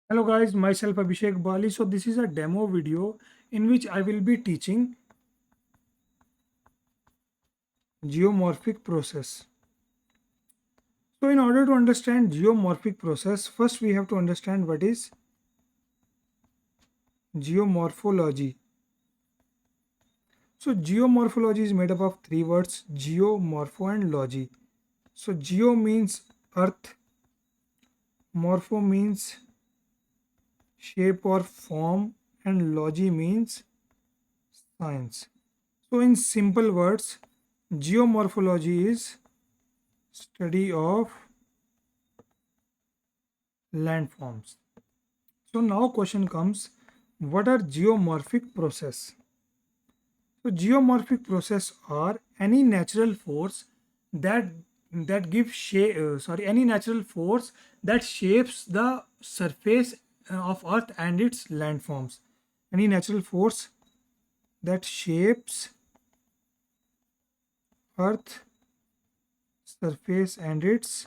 Hello guys, myself Abhishek Bali. So this is a demo video in which I will be teaching geomorphic process. So in order to understand geomorphic process, first we have to understand what is geomorphology. So geomorphology is made up of three words: geo, morpho and logy. So geo means earth, morpho means shape or form and logy means science. So in simple words, geomorphology is study of landforms. So now question comes, what are geomorphic process? So geomorphic process are any natural force that give shape any natural force that shapes the surface of earth and its landforms. Any natural force that shapes earth surface and its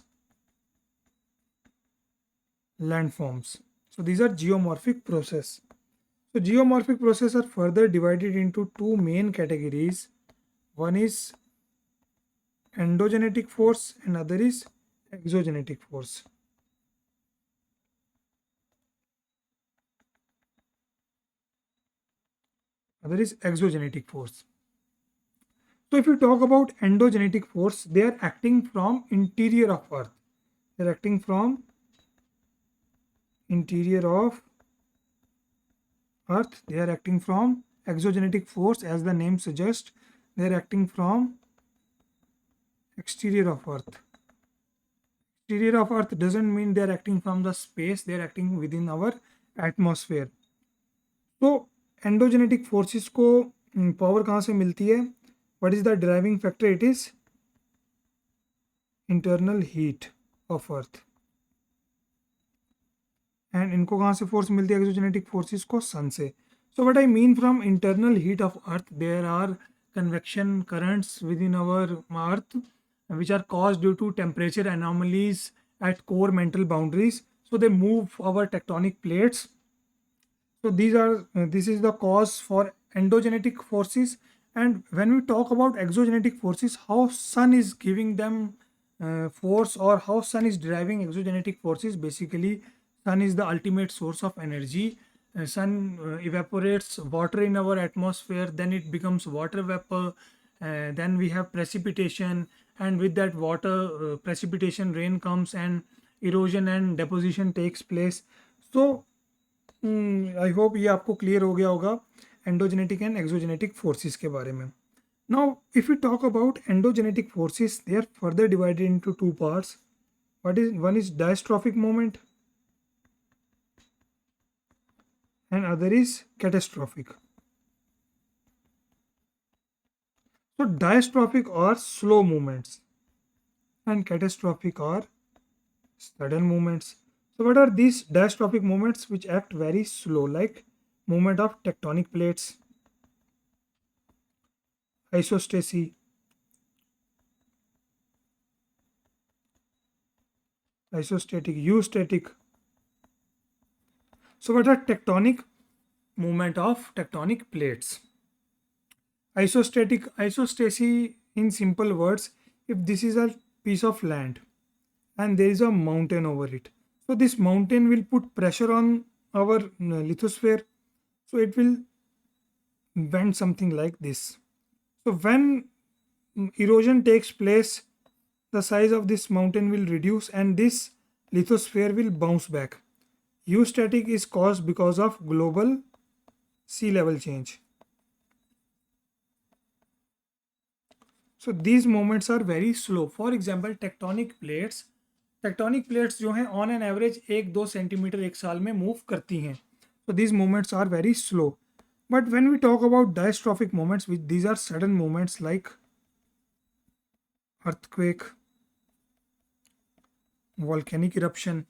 landforms. So these are geomorphic process. So geomorphic processes are further divided into two main categories. One is endogenetic force and other is exogenetic force. Other is exogenetic force. So if you talk about endogenetic force, they are acting from interior of earth. They are acting from interior of earth. They are acting from exogenetic force, as the name suggests. They are acting from exterior of earth. Exterior of earth doesn't mean they are acting from the space, they are acting within our atmosphere. तो endogenetic forces को power कहाँ से मिलती है? What is the driving factor? It is internal heat of earth. And इनको कहाँ से force मिलती है एक्सोजेनेटिक फोर्सेस को? सन से. So what I mean from internal heat of earth, there are convection currents within our earth which are caused due to temperature anomalies at core mantle boundaries, so they move our tectonic plates. So this is the cause for endogenetic forces. And when we talk about exogenetic forces, how sun is giving them force, or how sun is driving exogenetic forces? Basically, sun is the ultimate source of energy. Sun evaporates water in our atmosphere, then it becomes water vapor. Then we have precipitation, and with that water precipitation, rain comes and erosion and deposition takes place. So I hope ये आपको clear हो गया होगा endogenetic and exogenetic forces के बारे में. Now if you talk about endogenetic forces, they are further divided into two parts. What is one is diastrophic moment and other is catastrophic. So diastrophic are slow movements and catastrophic are sudden movements. So what are these diastrophic movements which act very slow, like movement of tectonic plates, isostasy, isostatic, eustatic. So what are tectonic movement of tectonic plates? Isostasy in simple words, if this is a piece of land and there is a mountain over it, so this mountain will put pressure on our lithosphere, so it will bend something like this. So when erosion takes place, the size of this mountain will reduce and this lithosphere will bounce back. Eustatic is caused because of global sea level change. So these movements are very slow. For example, tectonic plates जो हैं on an average 1-2 centimetre एक साल में move करती हैं. So these movements are very slow. But when we talk about diastrophic movements, these are sudden movements like earthquake, volcanic eruption.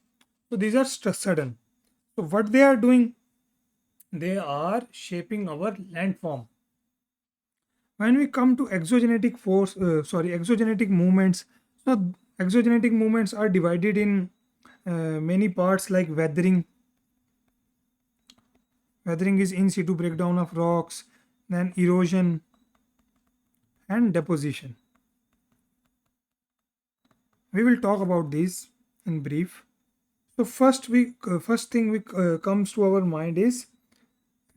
So these are sudden. So what they are doing? They are shaping our landform. When we come to exogenetic movements, so exogenetic movements are divided in many parts like weathering, Weathering is in situ breakdown of rocks, then erosion and deposition. We will talk about these in brief. So first thing we comes to our mind is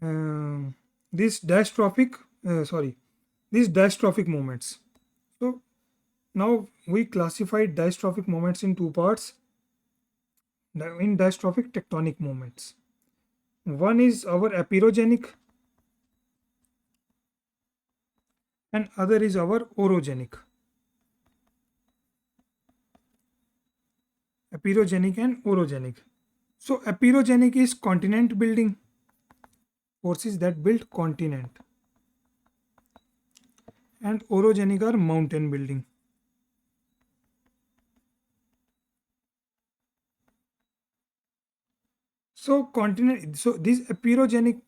um these dystrophic sorry these dystrophic movements. So now we classified dystrophic movements in two parts. In dystrophic tectonic movements, one is our aperogenic and other is our orogenic. Aperogenic and orogenic. So aperogenic is continent building, forces that build continent, and orogenic are mountain building. So these aperogenic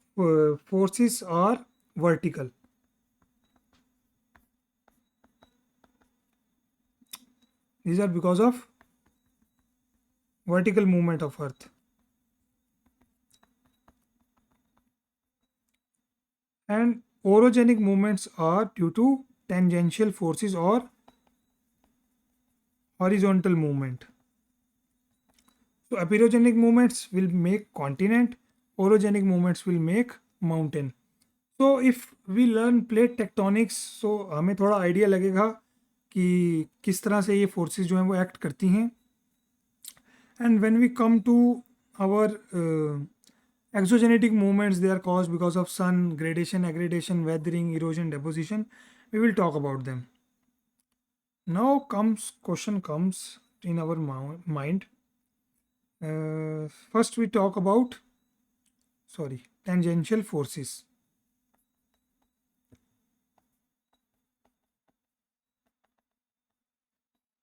forces are vertical. These are because of vertical movement of earth. And orogenic movements are due to tangential forces or horizontal movement. So aperogenic movements will make continent, orogenic movements will make mountain. So if we learn plate tectonics, so हमें थोड़ा idea लगेगा कि किस तरह से ये forces जो हैं वो एक्ट करती हैं. And when we come to our exogenetic movements, they are caused because of sun, gradation, aggradation, weathering, erosion, deposition. We will talk about them. Now question comes in our mind. First we talk about tangential forces.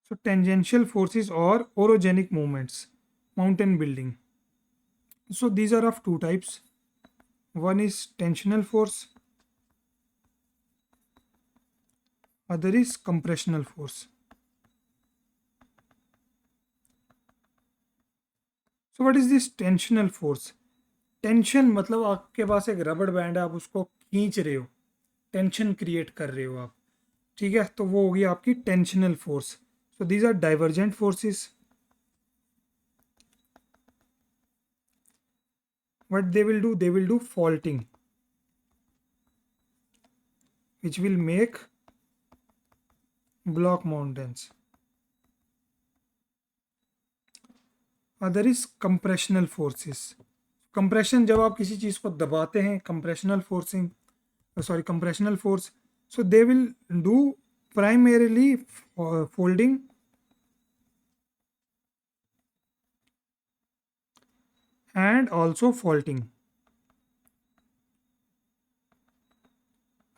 So tangential forces or orogenic movements, mountain building. So these are of two types. One is tensional force, other is compressional force. So what is this tensional force? Tension मतलब आपके पास एक रबड़ band है, आप उसको खींच रहे हो, टेंशन क्रिएट कर रहे हो आप, ठीक है, तो वो होगी आपकी tensional force. So these are divergent forces. What they will do? They will do faulting, which will make block mountains. Other is compressional forces. Compression, जब आप किसी चीज़ को दबाते हैं, compressional force. So they will do primarily folding and also faulting.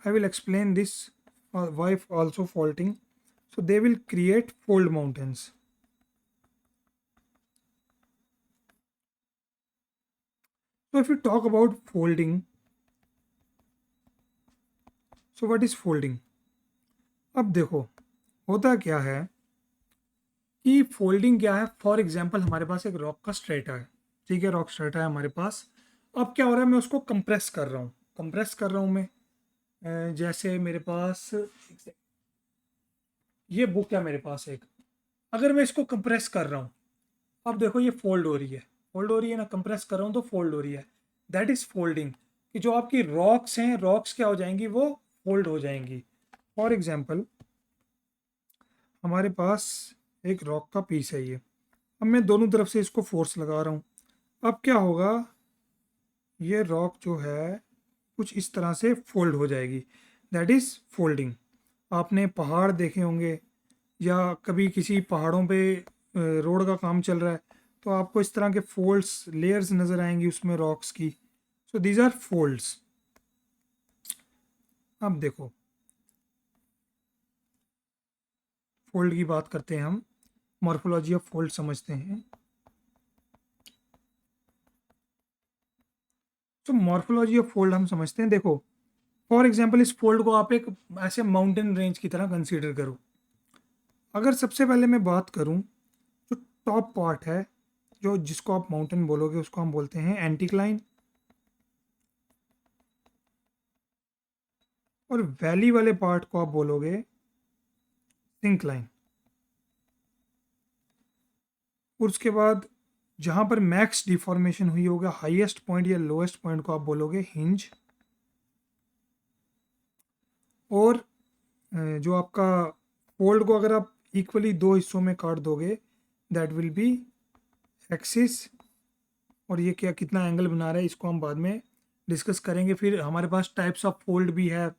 I will explain this why also faulting. So they will create fold mountains. So if you talk about folding, so what is folding? अब देखो होता क्या है कि folding क्या है. For example हमारे पास एक रॉक का स्ट्रेटा है, ठीक है, रॉक स्ट्रेटा है हमारे पास. अब क्या हो रहा है, मैं उसको कंप्रेस कर रहा हूँ, मैं जैसे मेरे पास ये बुक है मेरे पास एक, अगर मैं इसको कंप्रेस कर रहा हूँ, अब देखो ये फोल्ड हो रही है, ना, कंप्रेस कर रहा हूँ तो फोल्ड हो रही है. That is folding. कि जो आपकी रॉक्स हैं, रॉक्स क्या हो जाएंगी, वो फोल्ड हो जाएंगी. फॉर एग्जाम्पल हमारे पास एक रॉक का पीस है ये, अब मैं दोनों तरफ से इसको फोर्स लगा रहा हूँ. अब क्या होगा, ये रॉक जो है कुछ इस तरह से फोल्ड हो जाएगी. That is folding. आपने पहाड़ देखे होंगे या कभी किसी पहाड़ों पे रोड का काम चल रहा है तो आपको इस तरह के फोल्ड्स, लेयर्स नज़र आएंगी उसमें रॉक्स की. So these are folds. अब देखो फोल्ड की बात करते हैं हम, मॉर्फोलॉजी ऑफ फोल्ड समझते हैं. तो मॉर्फोलॉजी ऑफ फोल्ड हम समझते हैं. देखो फॉर एग्जांपल इस फोल्ड को आप एक ऐसे माउंटेन रेंज की तरह कंसीडर करो. अगर सबसे पहले मैं बात करूं, जो टॉप पार्ट है, जो जिसको आप माउंटेन बोलोगे उसको हम बोलते हैं एंटीक्लाइन. और वैली वाले पार्ट को आप बोलोगे सिंक लाइन। और उसके बाद जहाँ पर मैक्स डिफॉर्मेशन हुई होगा, हाईएस्ट पॉइंट या लोएस्ट पॉइंट को आप बोलोगे हिंज। और जो आपका फोल्ड को अगर आप इक्वली दो हिस्सों में काट दोगे, दैट विल बी एक्सिस। और ये क्या कितना एंगल बना रहा है इसको हम बाद में डिस्कस करेंगे। फिर हमारे पास टाइप्स ऑफ फोल्ड भी है,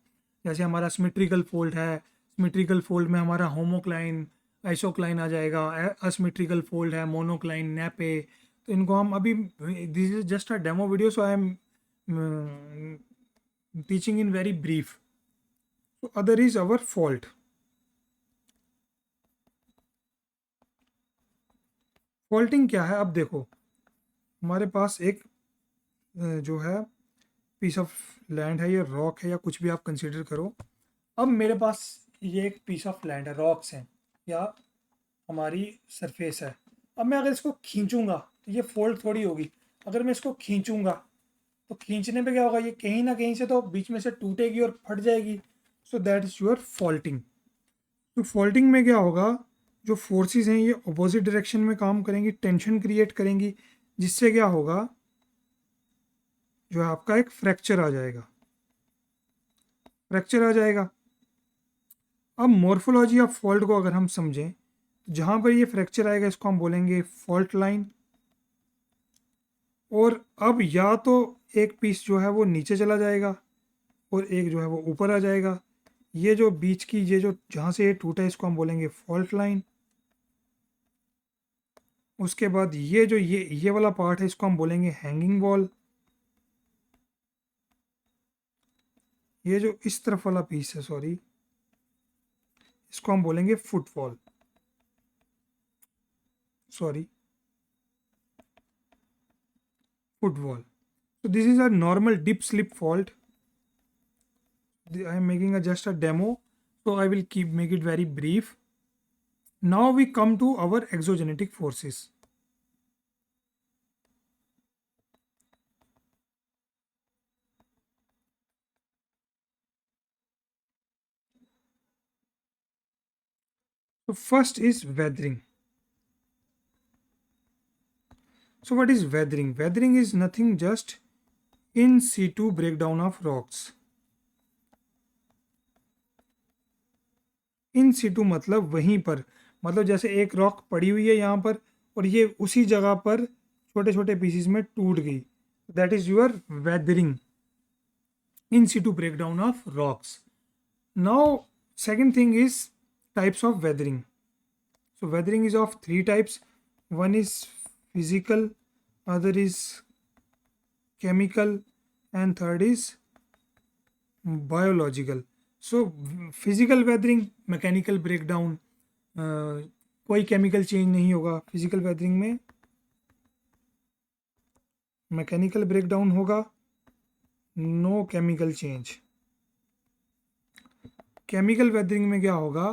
जैसे हमारा सिमेट्रिकल फोल्ड है। सिमेट्रिकल फोल्ड में हमारा होमोक्लाइन, आइसोक्लाइन आ जाएगा। असिमेट्रिकल फोल्ड है, मोनोक्लाइन, नैपे। तो इनको हम अभी, this is just a demo video, so I am teaching in very brief. तो other is our fault. Faulting क्या है, अब देखो हमारे पास एक जो है पीस ऑफ लैंड है, ये रॉक है या कुछ भी आप कंसिडर करो। अब मेरे पास ये एक पीस ऑफ लैंड है, रॉक्स हैं या हमारी सरफेस है। अब मैं अगर इसको खींचूंगा तो ये फोल्ड थोड़ी होगी। अगर मैं इसको खींचूंगा तो खींचने पे क्या होगा, ये कहीं ना कहीं से तो बीच में से टूटेगी और फट जाएगी। So that is your faulting. तो फॉल्टिंग में क्या होगा, जो फोर्सेस हैं ये अपोजिट डायरेक्शन में काम करेंगी, टेंशन क्रिएट करेंगी, जिससे क्या होगा, जो है आपका एक फ्रैक्चर आ जाएगा। फ्रैक्चर आ जाएगा। अब मॉर्फोलॉजी ऑफ फॉल्ट को अगर हम समझें, तो जहाँ पर ये फ्रैक्चर आएगा इसको हम बोलेंगे फॉल्ट लाइन। और अब या तो एक पीस जो है वो नीचे चला जाएगा और एक जो है वो ऊपर आ जाएगा। ये जो बीच की, ये जो जहाँ से ये टूटा है इसको हम बोलेंगे फॉल्ट लाइन। उसके बाद ये जो ये वाला पार्ट है इसको हम बोलेंगे हैंगिंग वॉल। ये जो इस तरफ वाला पीस है, सॉरी, इसको हम बोलेंगे football, sorry, football. So this is a normal dip slip fault. I am making just a demo, so I will make it very brief. Now we come to our exogenetic forces. So first is weathering. So what is weathering? Weathering is nothing, just in situ breakdown of rocks. In situ मतलब वहीं पर, मतलब जैसे एक rock पड़ी हुई है यहाँ पर और ये उसी जगह पर छोटे छोटे पीसेस में टूट गई, that is your weathering, in situ breakdown of rocks. Now second thing is types of weathering. So weathering is of three types. One is physical, other is chemical, and third is biological. So physical weathering, mechanical breakdown, कोई chemical change नहीं होगा physical weathering में, mechanical breakdown होगा, no chemical change. Chemical weathering में क्या होगा,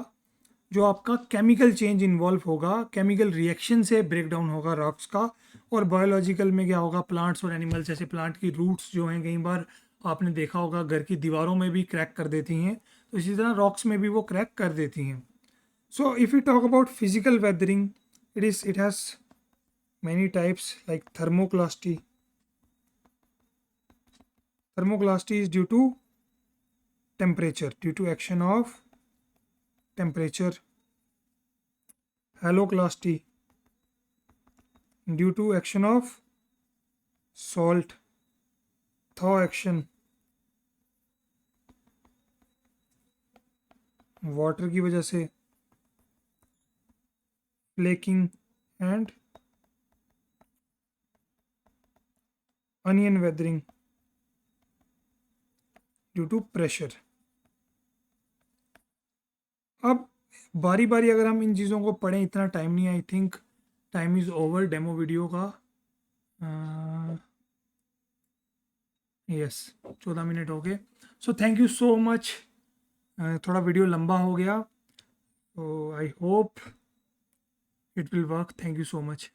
जो आपका केमिकल चेंज इन्वॉल्व होगा, केमिकल रिएक्शन से ब्रेकडाउन होगा रॉक्स का। और बायोलॉजिकल में क्या होगा, प्लांट्स और एनिमल्स, जैसे प्लांट की रूट्स जो हैं कई बार आपने देखा होगा घर की दीवारों में भी क्रैक कर देती हैं, तो इसी तरह रॉक्स में भी वो क्रैक कर देती हैं। So if you talk about physical weathering, it has many types like thermoclasty. Thermoclasty is due to temperature, due to action of temperature. Haloclasty, due to action of salt. Thaw action, water की वजह से। Flaking and onion weathering due to pressure. अब बारी बारी अगर हम इन चीज़ों को पढ़ें, इतना टाइम नहीं, I think time is over demo video का। यस 14 मिनट हो गए। So thank you so much. थोड़ा वीडियो लंबा हो गया, तो I hope it will work. Thank you so much.